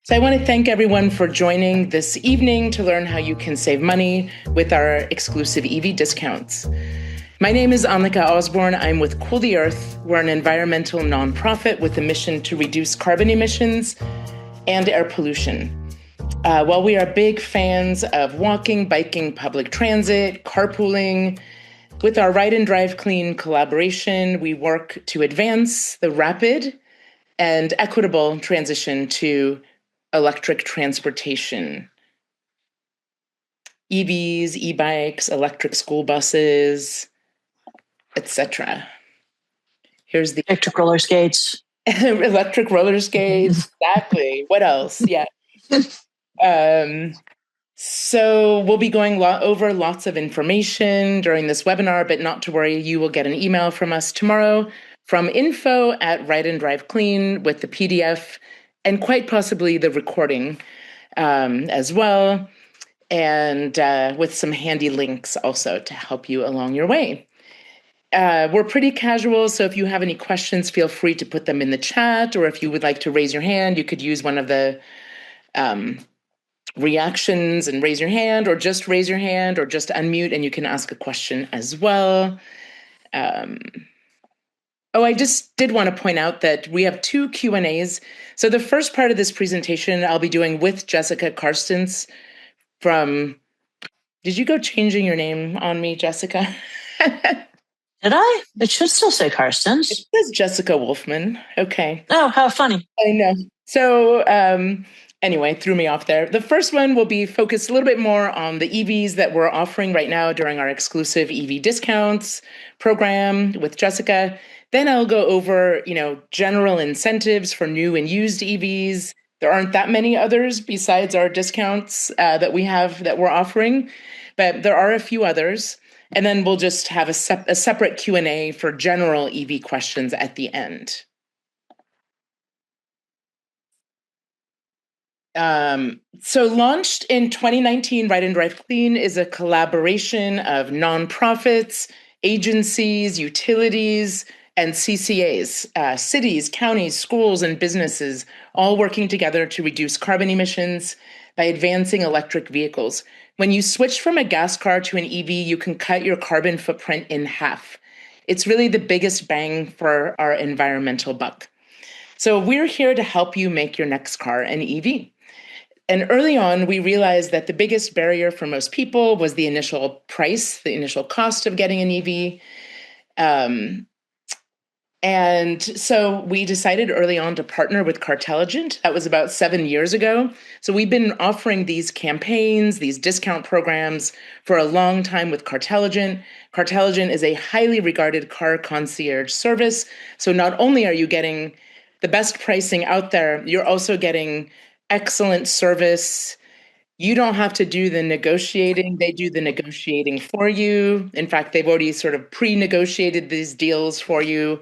So I want to thank everyone for joining this evening to learn how you can save money with our exclusive EV discounts. My name is Annika Osborne. I'm with Cool the Earth. We're an environmental nonprofit with a mission to reduce carbon emissions and air pollution. While we are big fans of walking, biking, public transit, carpooling, with our Ride and Drive Clean collaboration, we work to advance the rapid and equitable transition to electric transportation. EVs, e-bikes, electric school buses, etc. Here's the electric roller skates. electric roller skates. Exactly. What else? Yeah. So we'll be going over lots of information during this webinar, but not to worry, you will get an email from us tomorrow from info@Ride and Drive Clean with the PDF and quite possibly the recording as well, and with some handy links also to help you along your way. We're pretty casual, so if you have any questions, feel free to put them in the chat, or if you would like to raise your hand, you could use one of the reactions and raise your hand, or just raise your hand, or just unmute and you can ask a question as well. I just did want to point out that we have two Q&As. So the first part of this presentation I'll be doing with Jessica Karstens from, did you go changing your name on me, Jessica? Did I? It should still say Karstens. It says Jessica Wolfman. Okay. Oh, how funny. I know. So anyway, threw me off there. The first one will be focused a little bit more on the EVs that we're offering right now during our exclusive EV discounts program with Jessica. Then I'll go over, general incentives for new and used EVs. There aren't that many others besides our discounts that we're offering, but there are a few others. And then we'll just have a separate Q&A for general EV questions at the end. So launched in 2019, Ride and Drive Clean is a collaboration of nonprofits, agencies, utilities, and CCAs, cities, counties, schools, and businesses, all working together to reduce carbon emissions by advancing electric vehicles. When you switch from a gas car to an EV, you can cut your carbon footprint in half. It's really the biggest bang for our environmental buck. So we're here to help you make your next car an EV. And early on, we realized that the biggest barrier for most people was the initial price, the initial cost of getting an EV. And so we decided early on to partner with Cartelligent. That was about 7 years ago. So we've been offering these campaigns, these discount programs for a long time with Cartelligent. Cartelligent is a highly regarded car concierge service. So not only are you getting the best pricing out there, you're also getting excellent service. You don't have to do the negotiating. They do the negotiating for you. In fact, they've already sort of pre-negotiated these deals for you.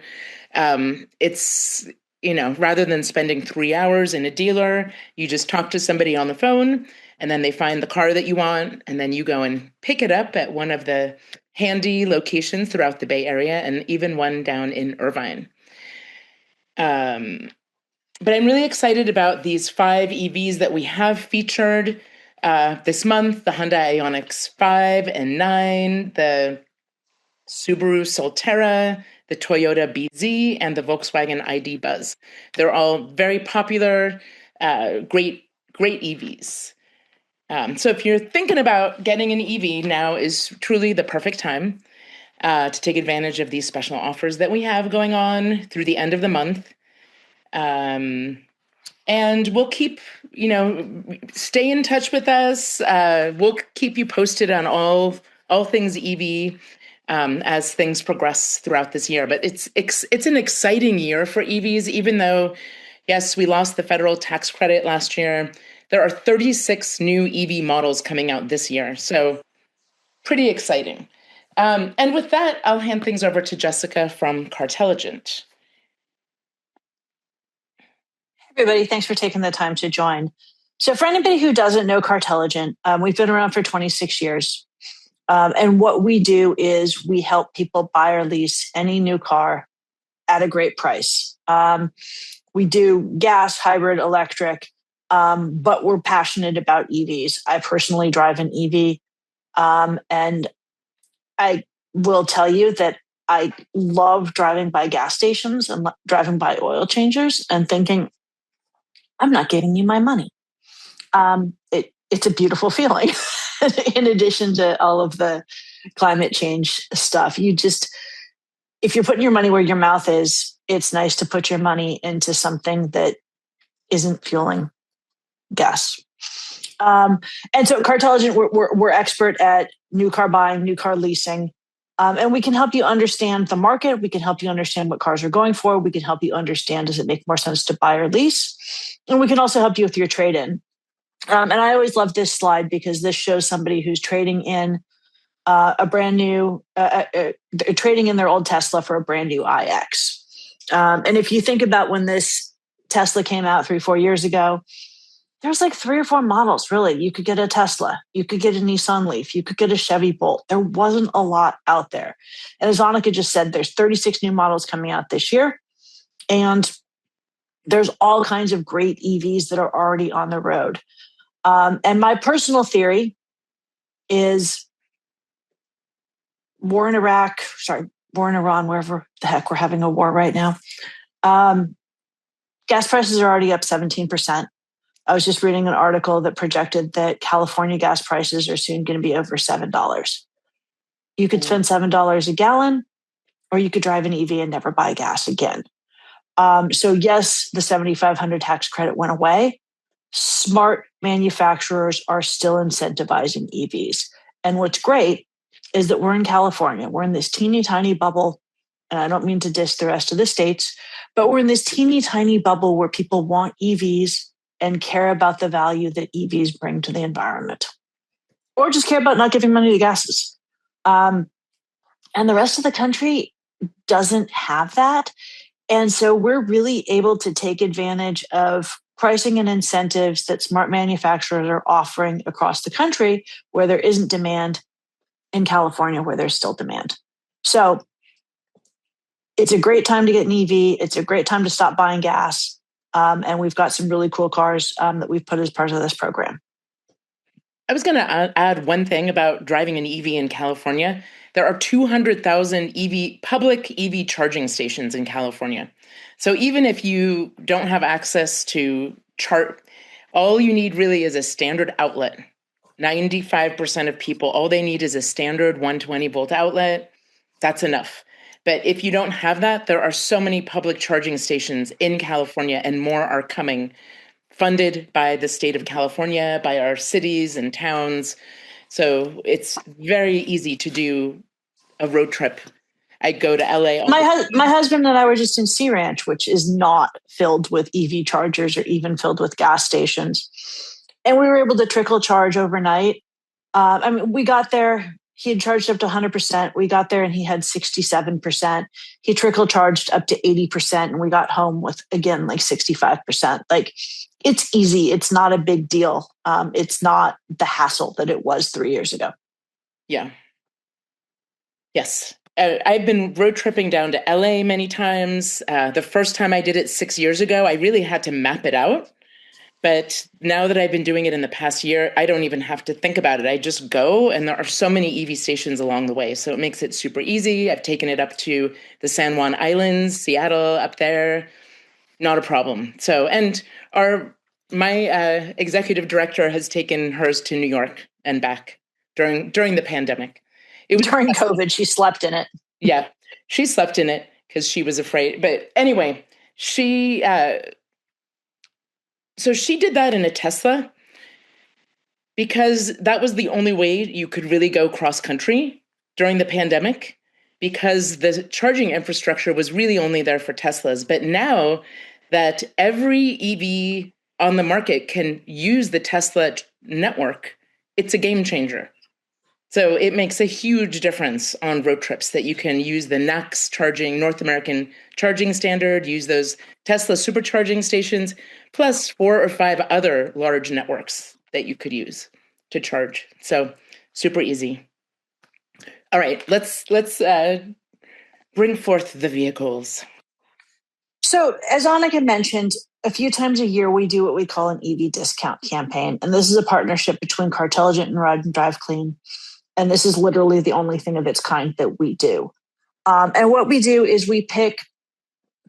It's, rather than spending 3 hours in a dealer, you just talk to somebody on the phone and then they find the car that you want. And then you go and pick it up at one of the handy locations throughout the Bay Area and even one down in Irvine. But I'm really excited about these 5 EVs that we have featured this month: the Hyundai Ioniq 5 and 9, the Subaru Solterra, the Toyota BZ, and the Volkswagen ID Buzz. They're all very popular, great EVs. So if you're thinking about getting an EV, now is truly the perfect time to take advantage of these special offers that we have going on through the end of the month. And we'll keep, stay in touch with us. We'll keep you posted on all things EV as things progress throughout this year. But it's an exciting year for EVs, even though, yes, we lost the federal tax credit last year. There are 36 new EV models coming out this year. So pretty exciting. And with that, I'll hand things over to Jessica from Cartelligent. Everybody, thanks for taking the time to join. So for anybody who doesn't know Cartelligent, we've been around for 26 years. And what we do is we help people buy or lease any new car at a great price. We do gas, hybrid, electric. but we're passionate about EVs. I personally drive an EV, and I will tell you that I love driving by gas stations and driving by oil changers and thinking, I'm not giving you my money. It's a beautiful feeling. In addition to all of the climate change stuff, if you're putting your money where your mouth is, it's nice to put your money into something that isn't fueling gas. And so, Cartelligent, we're expert at new car buying, new car leasing, and we can help you understand the market. We can help you understand what cars are going for. We can help you understand, does it make more sense to buy or lease? And we can also help you with your trade-in. And I always love this slide because this shows somebody who's trading in a brand new, trading in their old Tesla for a brand new iX. And if you think about when this Tesla came out 3-4 years ago, there's like 3 or 4 models, really. You could get a Tesla, you could get a Nissan Leaf, you could get a Chevy Bolt. There wasn't a lot out there. And as Annika just said, there's 36 new models coming out this year. And there's all kinds of great EVs that are already on the road. And my personal theory is war in Iran, wherever the heck we're having a war right now. Gas prices are already up 17%. I was just reading an article that projected that California gas prices are soon going to be over $7. You could spend $7 a gallon, or you could drive an EV and never buy gas again. So yes, the 7,500 tax credit went away. Smart manufacturers are still incentivizing EVs. And what's great is that we're in California. We're in this teeny tiny bubble. And I don't mean to diss the rest of the states, but we're in this teeny tiny bubble where people want EVs and care about the value that EVs bring to the environment, or just care about not giving money to gases. And the rest of the country doesn't have that. And so we're really able to take advantage of pricing and incentives that smart manufacturers are offering across the country where there isn't demand, in California where there's still demand. So it's a great time to get an EV. It's a great time to stop buying gas. And we've got some really cool cars that we've put as part of this program. I was going to add one thing about driving an EV in California. There are 200,000 public EV charging stations in California. So even if you don't have access to all you need really is a standard outlet. 95% of people, all they need is a standard 120 volt outlet. That's enough. But if you don't have that, there are so many public charging stations in California, and more are coming, funded by the state of California, by our cities and towns. So it's very easy to do a road trip. I go to LA. My husband and I were just in Sea Ranch, which is not filled with EV chargers or even filled with gas stations. And we were able to trickle charge overnight. We got there. He had charged up to 100%. We got there and he had 67%. He trickle charged up to 80%. And we got home with, again, like 65%. Like, it's easy. It's not a big deal. It's not the hassle that it was 3 years ago. Yeah. Yes. I've been road tripping down to LA many times. The first time I did it 6 years ago, I really had to map it out. But now that I've been doing it in the past year, I don't even have to think about it. I just go, and there are so many EV stations along the way. So it makes it super easy. I've taken it up to the San Juan Islands, Seattle, up there. Not a problem. So, and my executive director has taken hers to New York and back during the pandemic. It was during COVID. She slept in it. Yeah, she slept in it because she was afraid. But anyway, so she did that in a Tesla because that was the only way you could really go cross country during the pandemic, because the charging infrastructure was really only there for Teslas. But now that every EV on the market can use the Tesla network, it's a game changer. So it makes a huge difference on road trips that you can use the NACS charging, North American charging standard, use those Tesla supercharging stations, plus 4 or 5 other large networks that you could use to charge. So super easy. All right, let's bring forth the vehicles. So as Annika mentioned, a few times a year, we do what we call an EV discount campaign. And this is a partnership between Cartelligent and Ride and Drive Clean. And this is literally the only thing of its kind that we do. And what we do is we pick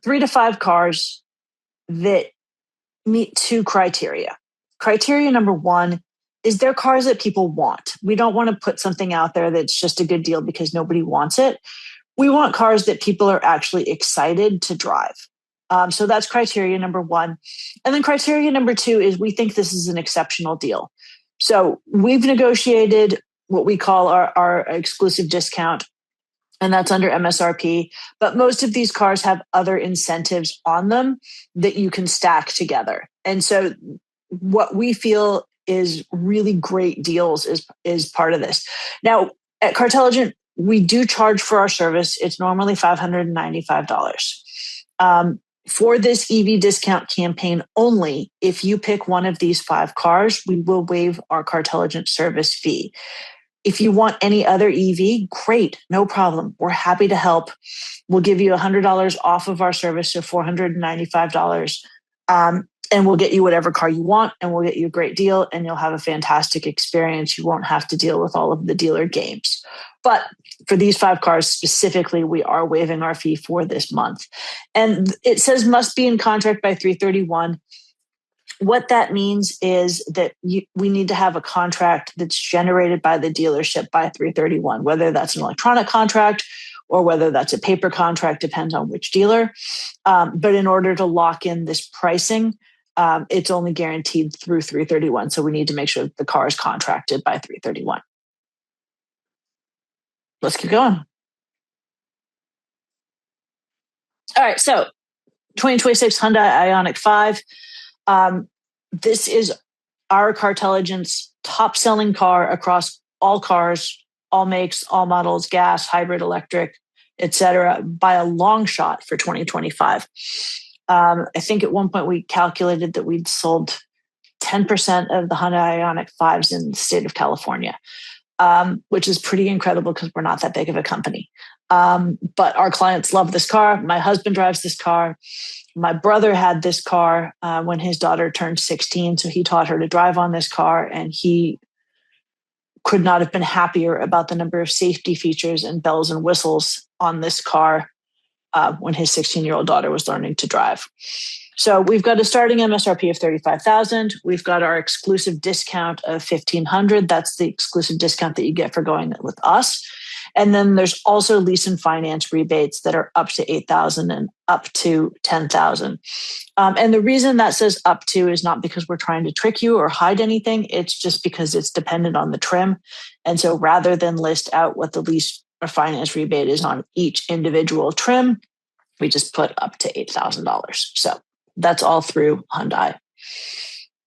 3 to 5 cars that meet 2 criteria. Criteria number 1 is they're cars that people want. We don't want to put something out there that's just a good deal because nobody wants it. We want cars that people are actually excited to drive. So that's criteria number 1. And then criteria number 2 is we think this is an exceptional deal. So we've negotiated what we call our exclusive discount, and that's under MSRP. But most of these cars have other incentives on them that you can stack together. And so what we feel is really great deals is part of this. Now, at Cartelligent, we do charge for our service. It's normally $595. For this EV discount campaign only, if you pick one of these 5 cars, we will waive our Cartelligent service fee. If you want any other EV, great, no problem. We're happy to help. We'll give you $100 off of our service, so $495. And we'll get you whatever car you want, and we'll get you a great deal, and you'll have a fantastic experience. You won't have to deal with all of the dealer games. But for these 5 cars specifically, we are waiving our fee for this month. And it says must be in contract by 3/31. What that means is that we need to have a contract that's generated by the dealership by 3/31, whether that's an electronic contract or whether that's a paper contract, depends on which dealer. But in order to lock in this pricing, it's only guaranteed through 3/31. So we need to make sure that the car is contracted by 3/31. Let's keep going. All right, so 2026 Hyundai Ioniq 5. This is our Cartelligent's top-selling car across all cars, all makes, all models, gas, hybrid, electric, etc., by a long shot for 2025. I think at one point we calculated that we'd sold 10% of the Hyundai Ioniq 5s in the state of California, which is pretty incredible because we're not that big of a company. But our clients love this car. My husband drives this car. My brother had this car when his daughter turned 16, so he taught her to drive on this car, and he could not have been happier about the number of safety features and bells and whistles on this car when his 16-year-old daughter was learning to drive. So we've got a starting MSRP of $35,000. We've got our exclusive discount of $1,500. That's the exclusive discount that you get for going with us. And then there's also lease and finance rebates that are up to $8,000 and up to $10,000. And the reason that says up to is not because we're trying to trick you or hide anything. It's just because it's dependent on the trim. And so rather than list out what the lease or finance rebate is on each individual trim, we just put up to $8,000. So that's all through Hyundai.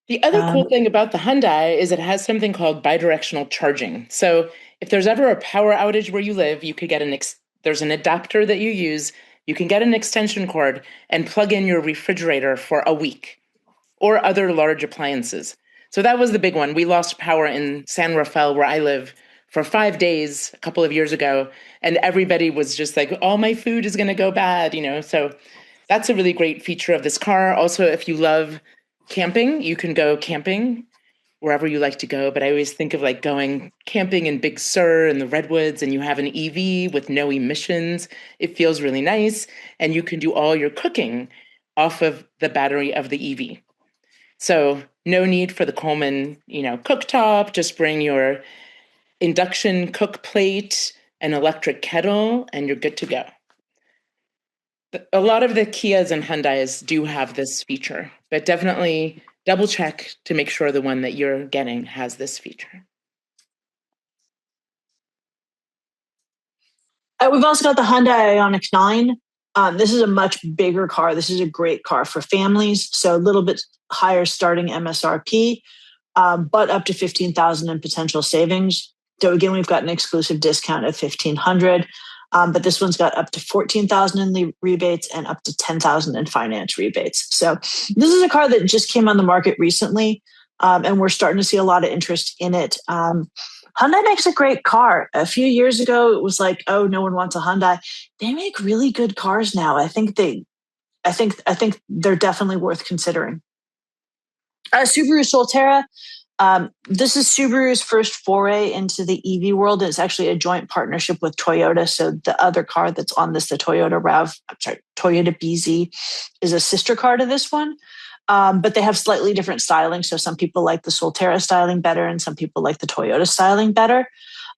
The other cool thing about the Hyundai is it has something called bidirectional charging. So if there's ever a power outage where you live, you could get there's an adapter that you use. You can get an extension cord and plug in your refrigerator for a week or other large appliances. So that was the big one. We lost power in San Rafael, where I live, for 5 days a couple of years ago. And everybody was just like, all my food is going to go bad, So that's a really great feature of this car. Also, if you love camping, you can go camping wherever you like to go. But I always think of like going camping in Big Sur and the Redwoods, and you have an EV with no emissions. It feels really nice. And you can do all your cooking off of the battery of the EV. So no need for the Coleman, cooktop. Just bring your induction cook plate, an electric kettle, and you're good to go. A lot of the Kias and Hyundais do have this feature, but definitely double check to make sure the one that you're getting has this feature. We've also got the Hyundai Ioniq 9. This is a much bigger car. This is a great car for families. So a little bit higher starting MSRP, but up to $15,000 in potential savings. So again, we've got an exclusive discount of $1,500. But this one's got up to $14,000 in the rebates and up to $10,000 in finance rebates. So this is a car that just came on the market recently, and we're starting to see a lot of interest in it. Hyundai makes a great car. A few years ago, it was like, oh, no one wants a Hyundai. They make really good cars now. I think they I think they're definitely worth considering. Subaru Solterra. This is Subaru's first foray into the EV world. It's actually a joint partnership with Toyota. So the other car that's on this, the Toyota BZ, is a sister car to this one. But they have slightly different styling. So some people like the Solterra styling better, and some people like the Toyota styling better.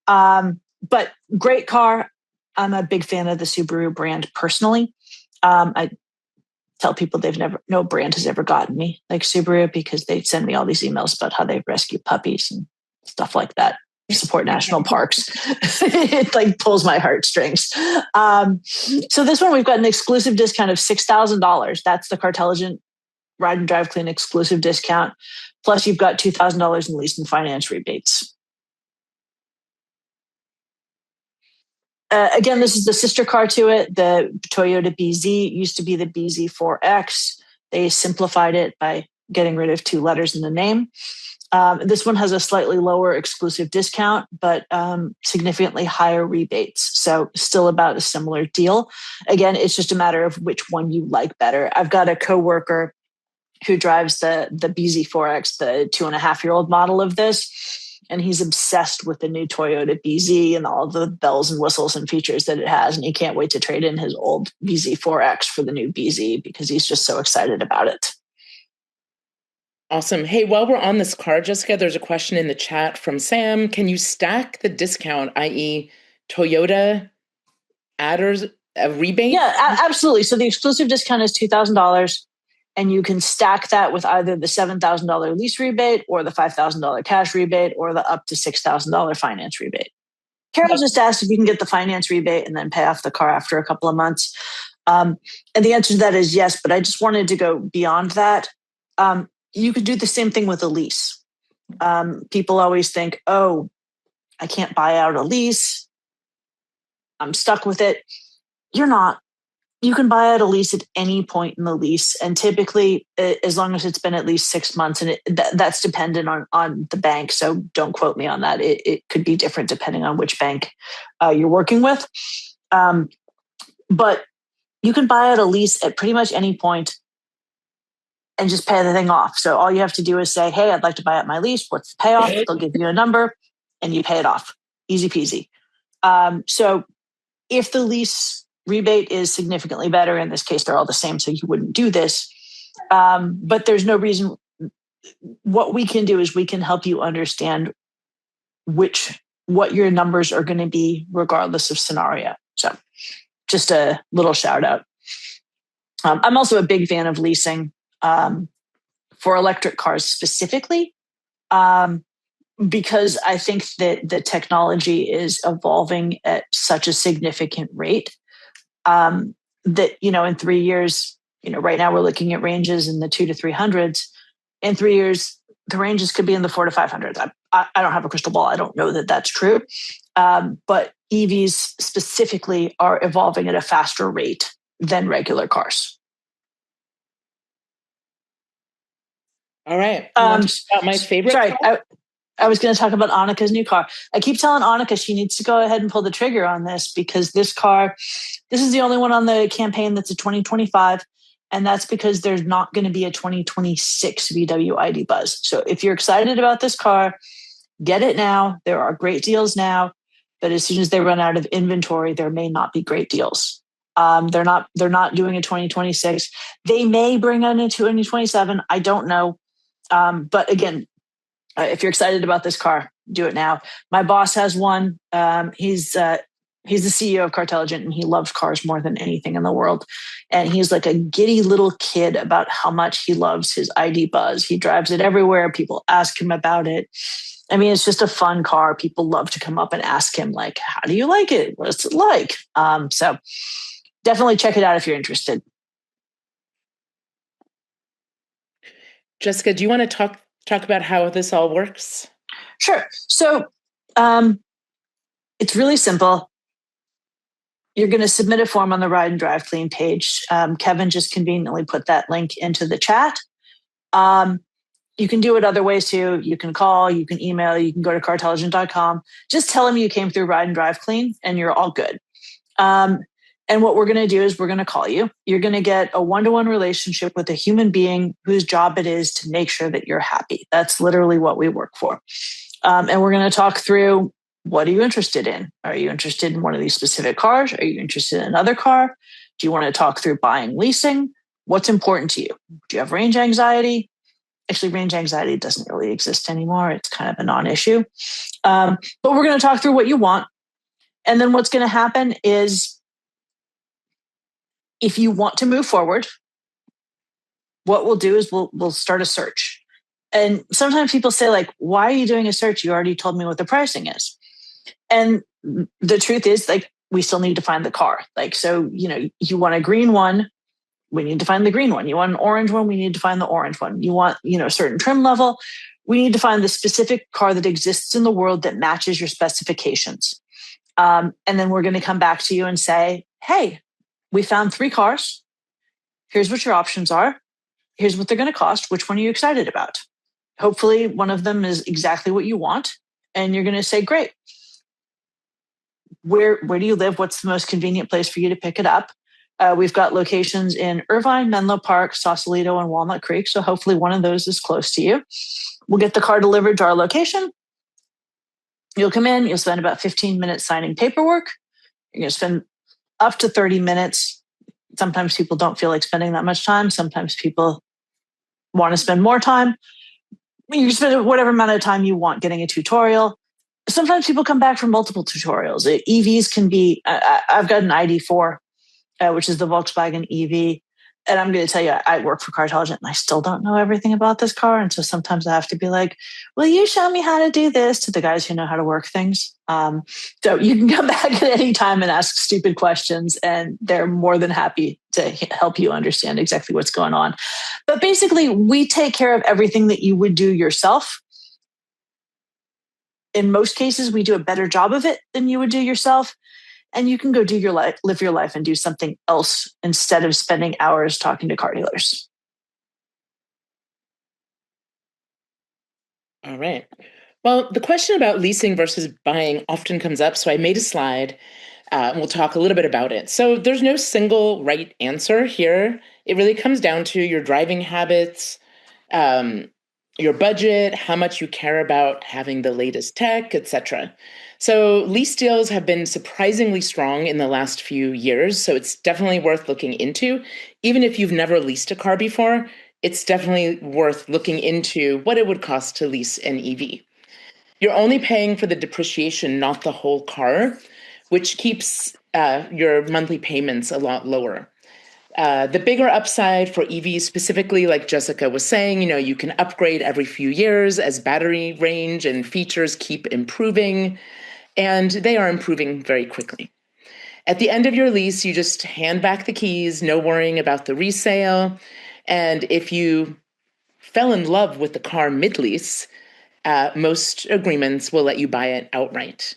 But great car. I'm a big fan of the Subaru brand personally. I tell people no brand has ever gotten me like Subaru, because they send me all these emails about how they rescue puppies and stuff like that, support national parks. It like pulls my heartstrings. So this one, we've got an exclusive discount of $6,000. That's the Cartelligent Ride and Drive Clean exclusive discount. Plus you've got $2,000 in lease and finance rebates. Again, this is the sister car to it. The Toyota BZ used to be the BZ4X. They simplified it by getting rid of 2 letters in the name. This one has a slightly lower exclusive discount, but significantly higher rebates. So still about a similar deal. Again, it's just a matter of which one you like better. I've got a coworker who drives the BZ4X, the 2.5-year-old model of this. And he's obsessed with the new Toyota BZ and all the bells and whistles and features that it has. And he can't wait to trade in his old BZ4X for the new BZ because he's just so excited about it. Awesome. Hey, while we're on this car, Jessica, there's a question in the chat from Sam. Can you stack the discount, i.e. Toyota adders a rebate? Yeah, absolutely. So the exclusive discount is $2,000. And you can stack that with either the $7,000 lease rebate or the $5,000 cash rebate or the up to $6,000 finance rebate. Carol just asked if you can get the finance rebate and then pay off the car after a couple of months. And the answer to that is yes, but I just wanted to go beyond that. You could do the same thing with a lease. People always think, oh, I can't buy out a lease. I'm stuck with it. You're not. You can buy out a lease at any point in the lease. And typically, as long as it's been at least 6 months, and that's dependent on the bank. So don't quote me on that. It could be different depending on which bank you're working with. But you can buy out a lease at pretty much any point and just pay the thing off. So all you have to do is say, hey, I'd like to buy out my lease. What's the payoff? They'll give you a number and you pay it off. Easy peasy. So if the lease rebate is significantly better, in this case, they're all the same, so you wouldn't do this. But there's no reason. What we can do is we can help you understand what your numbers are going to be regardless of scenario. So just a little shout out. I'm also a big fan of leasing for electric cars specifically, because I think that the technology is evolving at such a significant rate that, in 3 years, right now we're looking at ranges in the 200 to 300s. In 3 years, the ranges could be in the 400 to 500s. I don't have a crystal ball. I don't know that that's true. But EVs specifically are evolving at a faster rate than regular cars. All right. About my favorite. Sorry, I was going to talk about Annika's new car. I keep telling Annika she needs to go ahead and pull the trigger on this, because this is the only one on the campaign that's a 2025. And that's because there's not going to be a 2026 VW ID Buzz. So if you're excited about this car, get it now. There are great deals now, but as soon as they run out of inventory, there may not be great deals. They're not doing a 2026. They may bring out a 2027. I don't know. But again, if you're excited about this car, do it now. My boss has one. He's the CEO of Cartelligent, and he loves cars more than anything in the world. And he's like a giddy little kid about how much he loves his ID Buzz. He drives it everywhere. People ask him about it. I mean, it's just a fun car. People love to come up and ask him, like, how do you like it? What's it like? So definitely check it out if you're interested. Jessica, do you want to talk about how this all works? Sure. So it's really simple. You're going to submit a form on the Ride and Drive Clean page. Kevin just conveniently put that link into the chat. You can do it other ways too. You can call, you can email, you can go to cartelligent.com. Just tell them you came through Ride and Drive Clean and you're all good. And what we're going to do is we're going to call you. You're going to get a one-to-one relationship with a human being whose job it is to make sure that you're happy. That's literally what we work for. And we're going to talk through, what are you interested in? Are you interested in one of these specific cars? Are you interested in another car? Do you want to talk through buying, leasing? What's important to you? Do you have range anxiety? Actually, range anxiety doesn't really exist anymore. It's kind of a non-issue. But we're going to talk through what you want. And then what's going to happen is, if you want to move forward, what we'll do is we'll start a search. And sometimes people say, like, why are you doing a search? You already told me what the pricing is. And the truth is, like, we still need to find the car. Like, so, you want a green one, we need to find the green one. You want an orange one, we need to find the orange one. You want, a certain trim level, we need to find the specific car that exists in the world that matches your specifications. And then we're going to come back to you and say, hey, we found 3 cars. Here's what your options are. Here's what they're going to cost. Which one are you excited about? Hopefully one of them is exactly what you want. And you're going to say, great. Where do you live? What's the most convenient place for you to pick it up? We've got locations in Irvine, Menlo Park, Sausalito, and Walnut Creek. So hopefully one of those is close to you. We'll get the car delivered to our location. You'll come in, you'll spend about 15 minutes signing paperwork. You're going to spend up to 30 minutes. Sometimes people don't feel like spending that much time. Sometimes people want to spend more time. You can spend whatever amount of time you want getting a tutorial. Sometimes people come back for multiple tutorials. EVs can be, I've got an ID4, which is the Volkswagen EV. And I'm going to tell you, I work for Cartelligent and I still don't know everything about this car. And so sometimes I have to be like, will you show me how to do this, to the guys who know how to work things? So you can come back at any time and ask stupid questions, and they're more than happy to help you understand exactly what's going on. But basically, we take care of everything that you would do yourself. In most cases, we do a better job of it than you would do yourself. And you can go do your life, live your life, and do something else instead of spending hours talking to car dealers. All right. Well, the question about leasing versus buying often comes up. So I made a slide, and we'll talk a little bit about it. So there's no single right answer here. It really comes down to your driving habits, um, your budget, how much you care about having the latest tech, etc. So lease deals have been surprisingly strong in the last few years. So it's definitely worth looking into. Even if you've never leased a car before, it's definitely worth looking into what it would cost to lease an EV. You're only paying for the depreciation, not the whole car, which keeps your monthly payments a lot lower. The bigger upside for EVs specifically, like Jessica was saying, you can upgrade every few years as battery range and features keep improving, and they are improving very quickly. At the end of your lease, you just hand back the keys, no worrying about the resale. And if you fell in love with the car mid-lease, most agreements will let you buy it outright.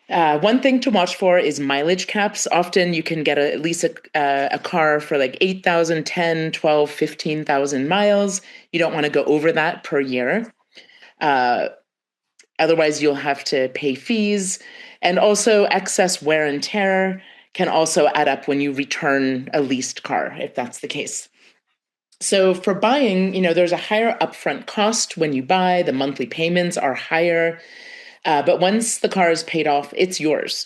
One thing to watch for is mileage caps. Often you can get at least a car for like 8,000, 10, 12, 15,000 miles. You don't want to go over that per year. Otherwise, you'll have to pay fees. And also excess wear and tear can also add up when you return a leased car, if that's the case. So for buying, there's a higher upfront cost when you buy. The monthly payments are higher. But once the car is paid off, it's yours.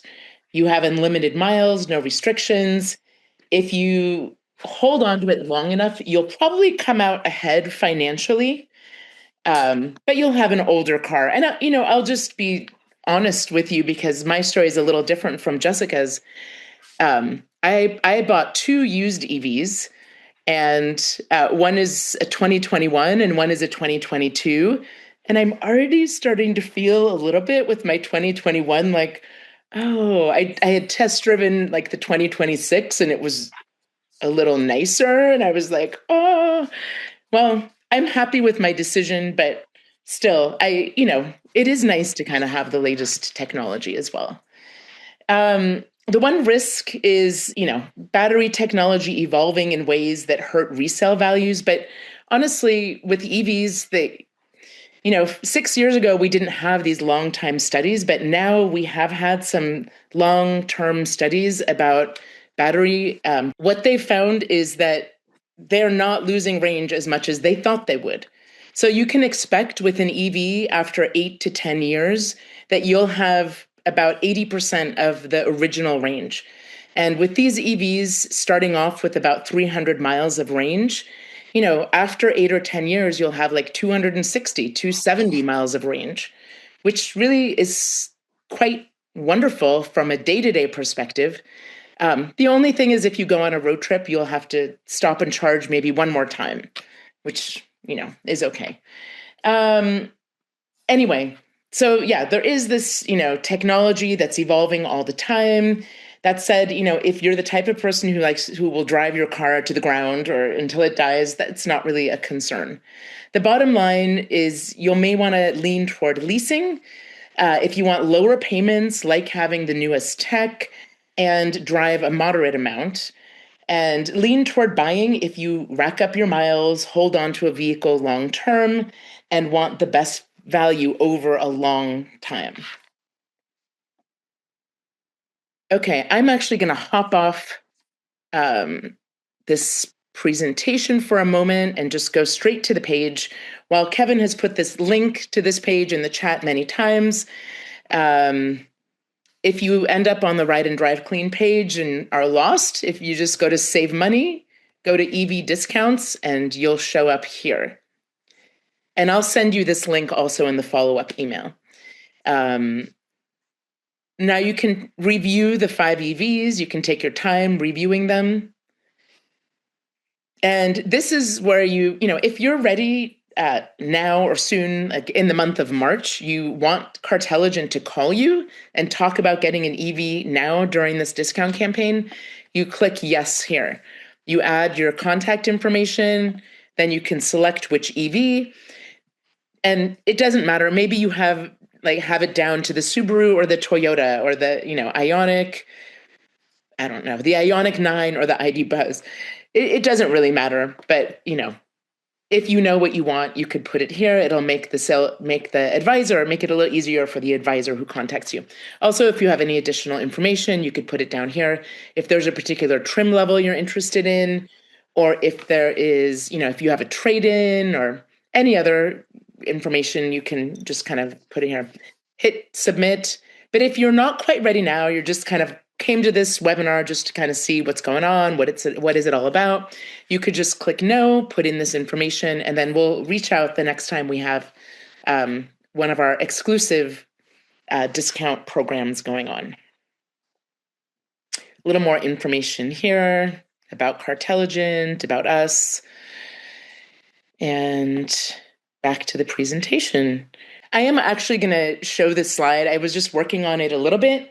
You have unlimited miles, no restrictions. If you hold on to it long enough, you'll probably come out ahead financially, but you'll have an older car. And, I'll just be honest with you because my story is a little different from Jessica's. I bought 2 used EVs, and one is a 2021 and one is a 2022. And I'm already starting to feel a little bit with my 2021, like, oh, I had test driven like the 2026 and it was a little nicer. And I was like, oh, well, I'm happy with my decision, but still, it is nice to kind of have the latest technology as well. The one risk is, battery technology evolving in ways that hurt resale values. But honestly, with EVs, 6 years ago, we didn't have these long time studies, but now we have had some long term studies about battery. What they found is that they're not losing range as much as they thought they would. So you can expect with an EV after 8 to 10 years that you'll have about 80% of the original range. And with these EVs starting off with about 300 miles of range, after 8 or 10 years, you'll have like 260, 270 miles of range, which really is quite wonderful from a day-to-day perspective. The only thing is, if you go on a road trip, you'll have to stop and charge maybe one more time, which, is okay. Um, anyway, so yeah, there is this, technology that's evolving all the time. That said, if you're the type of person who will drive your car to the ground or until it dies, that's not really a concern. The bottom line is you may want to lean toward leasing if you want lower payments, like having the newest tech and drive a moderate amount, and lean toward buying if you rack up your miles, hold on to a vehicle long term, and want the best value over a long time. Okay, I'm actually going to hop off this presentation for a moment and just go straight to the page. While Kevin has put this link to this page in the chat many times, if you end up on the Ride and Drive Clean page and are lost, if you just go to Save Money, go to EV Discounts, and you'll show up here. And I'll send you this link also in the follow-up email. Now you can review the 5 EVs. You can take your time reviewing them. And this is where if you're ready now or soon, like in the month of March, you want Cartelligent to call you and talk about getting an EV now during this discount campaign, you click yes here. You add your contact information, then you can select which EV. And it doesn't matter. Maybe you have it down to the Subaru or the Toyota or the, Ioniq. I don't know, the Ioniq 9 or the ID Buzz. It doesn't really matter, but if you know what you want, you could put it here. It'll make make it a little easier for the advisor who contacts you. Also, if you have any additional information, you could put it down here. If there's a particular trim level you're interested in, or if there is, if you have a trade-in or any other information, you can just kind of put it here. Hit submit. But if you're not quite ready now, you're just kind of came to this webinar just to kind of see what's going on, what is it all about, you could just click no, put in this information, and then we'll reach out the next time we have one of our exclusive discount programs going on. A little more information here about Cartelligent, about us, and back to the presentation. I am actually going to show this slide. I was just working on it a little bit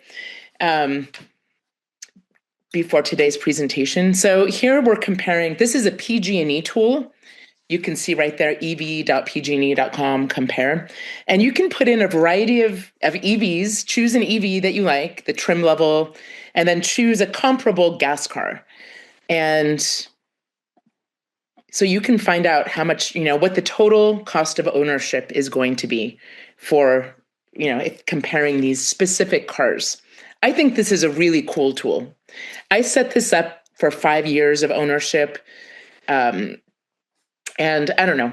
before today's presentation. So here we're comparing, this is a PG&E tool. You can see right there, ev.pgne.com compare. And you can put in a variety of EVs, choose an EV that you like, the trim level, and then choose a comparable gas car. And so you can find out how much, what the total cost of ownership is going to be for, if comparing these specific cars. I think this is a really cool tool. I set this up for 5 years of ownership. And I don't know,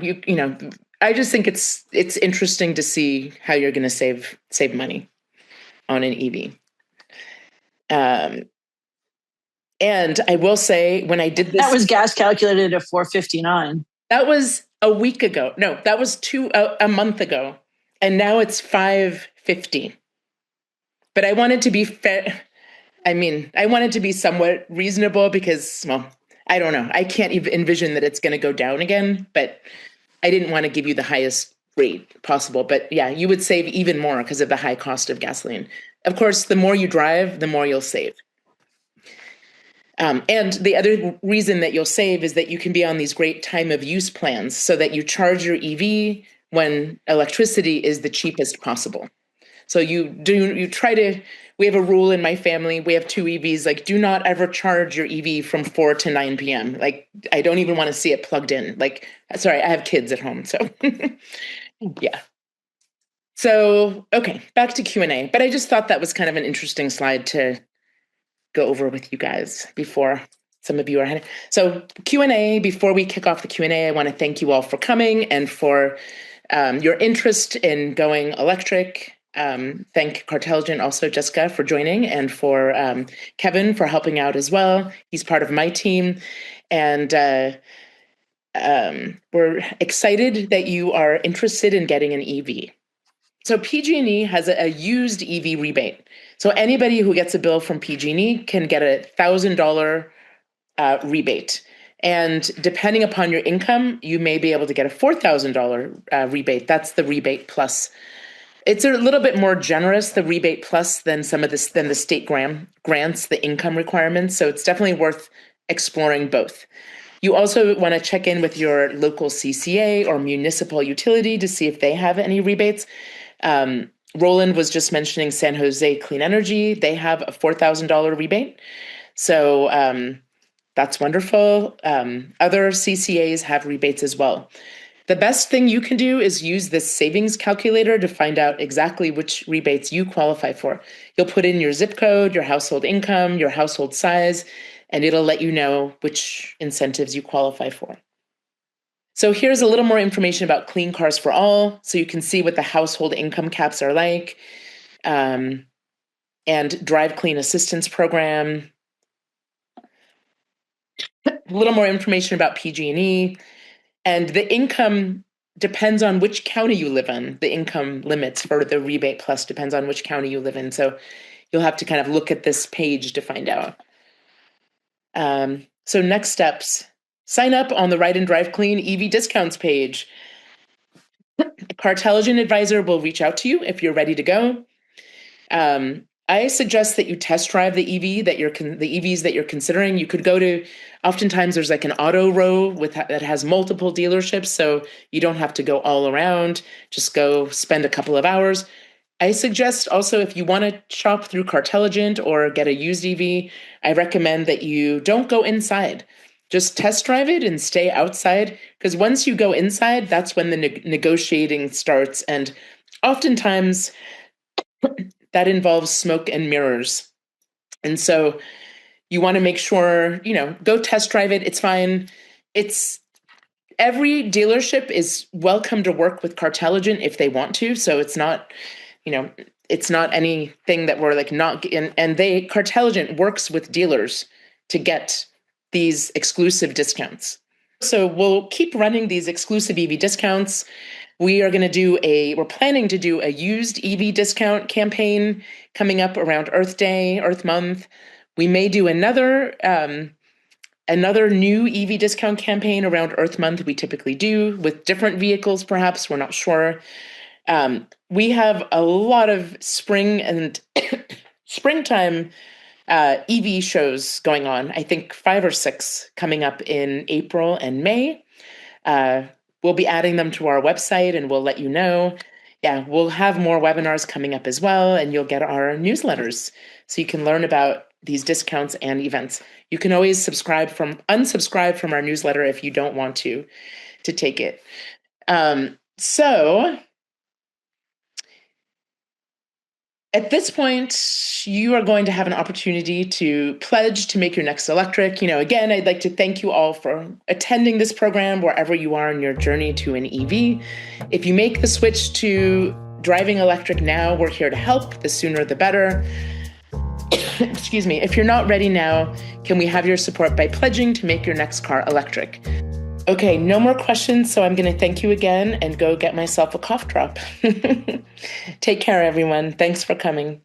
I just think it's interesting to see how you're going to save money on an EV. And I will say, when I did this, that was gas calculated at $4.59. That was a week ago. No, that was a month ago, and now it's $5.50. But I wanted to be fair. I mean, I wanted to be somewhat reasonable because, well, I don't know. I can't even envision that it's going to go down again, but I didn't want to give you the highest rate possible. But yeah, you would save even more because of the high cost of gasoline. Of course, the more you drive, the more you'll save. And the other reason that you'll save is that you can be on these great time of use plans so that you charge your EV when electricity is the cheapest possible. So we have a rule in my family. We have 2 EVs, like, do not ever charge your EV from 4 to 9 p.m. Like, I don't even want to see it plugged in. Like, sorry, I have kids at home. So yeah. So, okay, back to Q&A. But I just thought that was kind of an interesting slide to go over with you guys before some of you are heading. So Q&A, before we kick off the Q&A, I want to thank you all for coming and for your interest in going electric. Thank Cartelligent also, Jessica, for joining, and for Kevin for helping out as well. He's part of my team. And we're excited that you are interested in getting an EV. So PG&E has a used EV rebate. So anybody who gets a bill from PG&E can get a $1,000 rebate. And depending upon your income, you may be able to get a $4,000 rebate. That's the rebate plus. It's a little bit more generous, the rebate plus, than than the state grants, the income requirements. So it's definitely worth exploring both. You also want to check in with your local CCA or municipal utility to see if they have any rebates. Roland was just mentioning San Jose Clean Energy. They have a $4,000 rebate. So that's wonderful. Other CCAs have rebates as well. The best thing you can do is use this savings calculator to find out exactly which rebates you qualify for. You'll put in your zip code, your household income, your household size, and it'll let you know which incentives you qualify for. So here's a little more information about Clean Cars for All, so you can see what the household income caps are like, and Drive Clean Assistance Program. A little more information about PG&E, and the income depends on which county you live in. The income limits for the rebate plus depends on which county you live in. So you'll have to kind of look at this page to find out. So next steps, sign up on the Ride and Drive Clean EV discounts page. A Cartelligent advisor will reach out to you if you're ready to go. I suggest that you test drive the EVs that you're considering. You could go to, oftentimes there's like an auto row that has multiple dealerships, so you don't have to go all around. Just go spend a couple of hours. I suggest also, if you want to shop through Cartelligent or get a used EV, I recommend that you don't go inside. Just test drive it and stay outside, because once you go inside, that's when the negotiating starts. And oftentimes that involves smoke and mirrors. And so you want to make sure, go test drive it. It's fine. Every dealership is welcome to work with Cartelligent if they want to. So it's not, it's not anything that we're like not, and Cartelligent works with dealers to get these exclusive discounts. So we'll keep running these exclusive EV discounts. We're planning to do a used EV discount campaign coming up around Earth Day, Earth Month. We may do another new EV discount campaign around Earth Month. We typically do with different vehicles, perhaps. We're not sure. We have a lot of spring and springtime EV shows going on. I think 5 or 6 coming up in April and May. We'll be adding them to our website and we'll let you know. Yeah, we'll have more webinars coming up as well, and you'll get our newsletters so you can learn about these discounts and events. You can always unsubscribe from our newsletter if you don't want to take it. So at this point, you are going to have an opportunity to pledge to make your next electric. Again, I'd like to thank you all for attending this program wherever you are in your journey to an EV. If you make the switch to driving electric now, we're here to help. The sooner, the better. Excuse me. If you're not ready now, can we have your support by pledging to make your next car electric? Okay, no more questions, so I'm going to thank you again and go get myself a cough drop. Take care, everyone. Thanks for coming.